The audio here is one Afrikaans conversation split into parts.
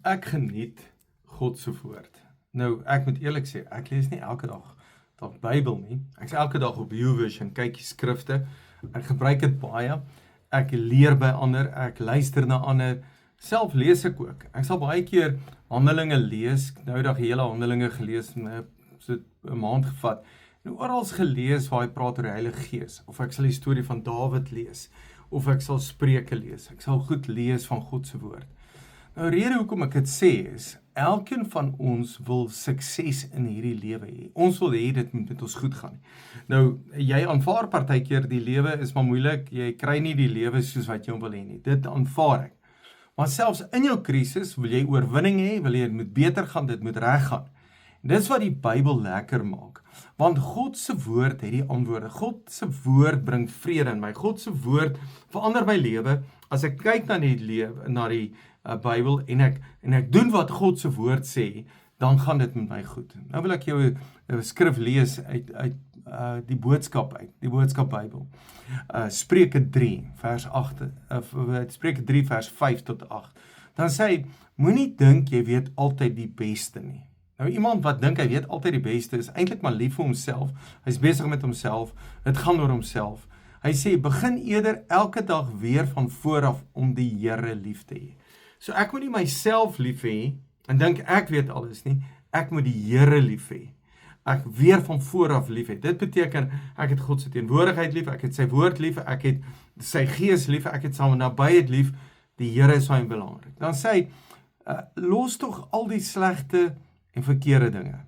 Ek geniet God se woord. Nou, ek moet eerlik sê, ek lees nie elke dag Bybel nie. Ek is elke dag op YouVersion, kyk die skrifte. Ek gebruik dit baie. Ek leer by ander, ek luister na ander. Self lees ek ook. Ek sal baie keer Handelinge lees. Nou dag die hele Handelinge gelees en so 'n maand gevat. En oral gelees waar hy praat oor die Heilige Gees, of ek sal die storie van Dawid lees, of ek sal Spreuke lees. Ek sal goed lees van God se woord. Nou, rede hoekom ek dit sê is, elkeen van ons wil sukses in hierdie lewe hê. Ons wil hê dit moet met ons goed gaan. Nou, jy aanvaar partykeer die lewe is maar moeilik, jy kry nie die lewe soos wat jy hom wil hê nie. Dit aanvaar ek. Maar selfs in jou krisis wil jy oorwinning hê, wil jy dit moet beter gaan, dit moet reg gaan. En dis wat die Bybel lekker maak. Want God se woord het die antwoorde. God se woord bring vrede in my. God se woord verander my lewe. As ek kyk na die Bybel en ek doen wat God se woord sê, dan gaan dit met my goed. Nou wil ek jou 'n skrif lees uit die boodskap Bybel. Spreuke 3 vers 8, Spreuke 3 vers 5 tot 8. Dan sê hy, moenie dink jy weet altyd die beste nie. Nou iemand wat dink hy weet altyd die beste is eintlik maar lief vir homself. Hy's besig met homself. Dit gaan oor homself. Hy sê begin eerder elke dag weer van voor af om die Here lief te hê. So ek moet nie myself lief hê en dink ek weet alles nie. Ek moet die Here lief hê. Ek weer van voor af lief hê. Dit beteken ek het God se teenwoordigheid lief, ek het sy woord lief, ek het sy gees lief, ek het saam nabyheid lief. Die Here is baie belangrik. Dan sê hy los tog al die slegte en verkeerde dinge.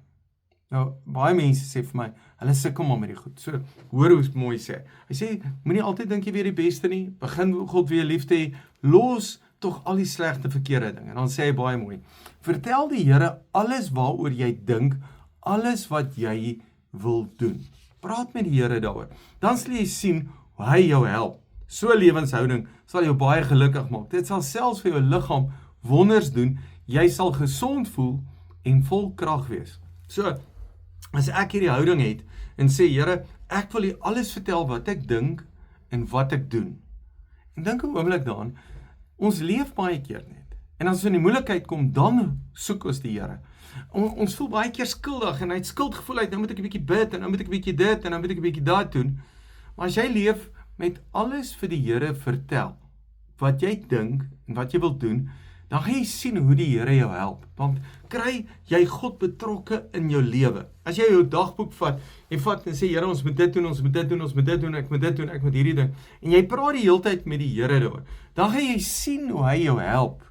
Nou, baie mense sê vir my, hulle sukkel maar met die goed. So, hoor hoe mooi sê. Hy sê, moenie altyd dink jy weet die beste nie, begin God weer lief te hê, los tog al die slegte verkeerde dinge. En dan sê hy baie mooi, vertel die Here alles waaroor jy dink, alles wat jy wil doen. Praat met die Here daaroor. Dan sal jy sien hoe hy jou help. So 'n lewenshouding sal jou baie gelukkig maak. Dit sal selfs vir jou liggaam wonders doen. Jy sal gesond voel en vol krag wees. So, as ek hierdie houding het en sê, Here, ek wil U alles vertel wat ek dink en wat ek doen. En dink 'n oomblik daaraan, ons leef baie keer net. En as ons in die moeilikheid kom, dan soek ons die Here. Ons voel baie keer skuldig en hy het skuldgevoel uit, nou moet ek 'n bietjie bid en nou moet ek 'n bietjie dit en nou moet ek 'n bietjie dat doen. Maar as jy leef met alles vir die Here vertel, wat jy dink en wat jy wil doen, dan gaan jy sien hoe die Here jou help. Want kry jy God betrokke in jou lewe. As jy jou dagboek vat en sê, Here, ons moet dit doen, ons moet dit doen, ons moet dit doen, ek moet dit doen, ek moet hierdie ding. En jy praat die hele tyd met die Here daaroor. Dan gaan jy sien hoe hy jou help.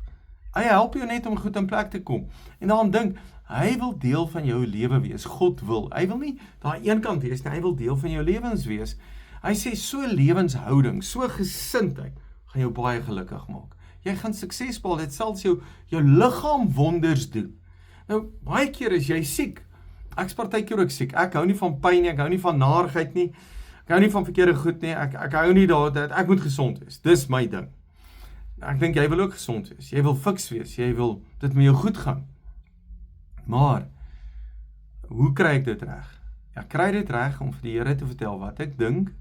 Hy help jou net om goed in plek te kom. En dan dink, hy wil deel van jou lewe wees. God wil. Hy wil nie daar een kant wees nie, hy wil deel van jou lewens wees. Hy sê, so lewenshouding, so gesindheid, gaan jou baie gelukkig maak. Jy gaan sukses behaal, dit sal jou liggaam wonders doen. Nou, baie keer is jy siek. Ek's partykeer ook siek. Ek hou nie van pyn nie, ek hou nie van narigheid nie. Ek hou nie van verkeerde goed nie. Ek hou nie dat ek moet gesond wees. Dis my ding. Ek dink jy wil ook gesond wees. Jy wil fiks wees. Jy wil dit met jou goed gaan. Maar hoe kry ek dit reg? Ek kry dit reg om vir die Here te vertel wat ek dink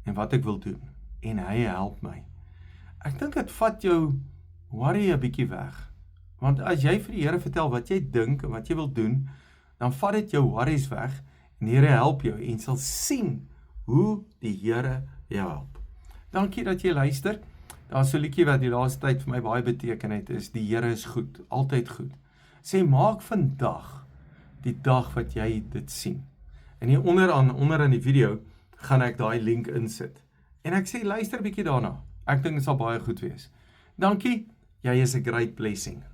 en wat ek wil doen. En hy help my. Ek dink dit vat jou worry 'n bietjie weg. Want as jy vir die Here vertel wat jy dink en wat jy wil doen, dan vat dit jou worries weg en die Here help jou en sal sien hoe die Here jou help. Dankie dat jy luister. Daar's so 'n liedjie wat die laaste tyd vir my baie beteken het, is die Here is goed, altyd goed. Sê maak vandag die dag wat jy dit sien. En hier onder in die video gaan ek daai link insit. En ek sê luister 'n bietjie daarna. Ek dink dit sal baie goed wees. Dankie, jy is 'n great blessing.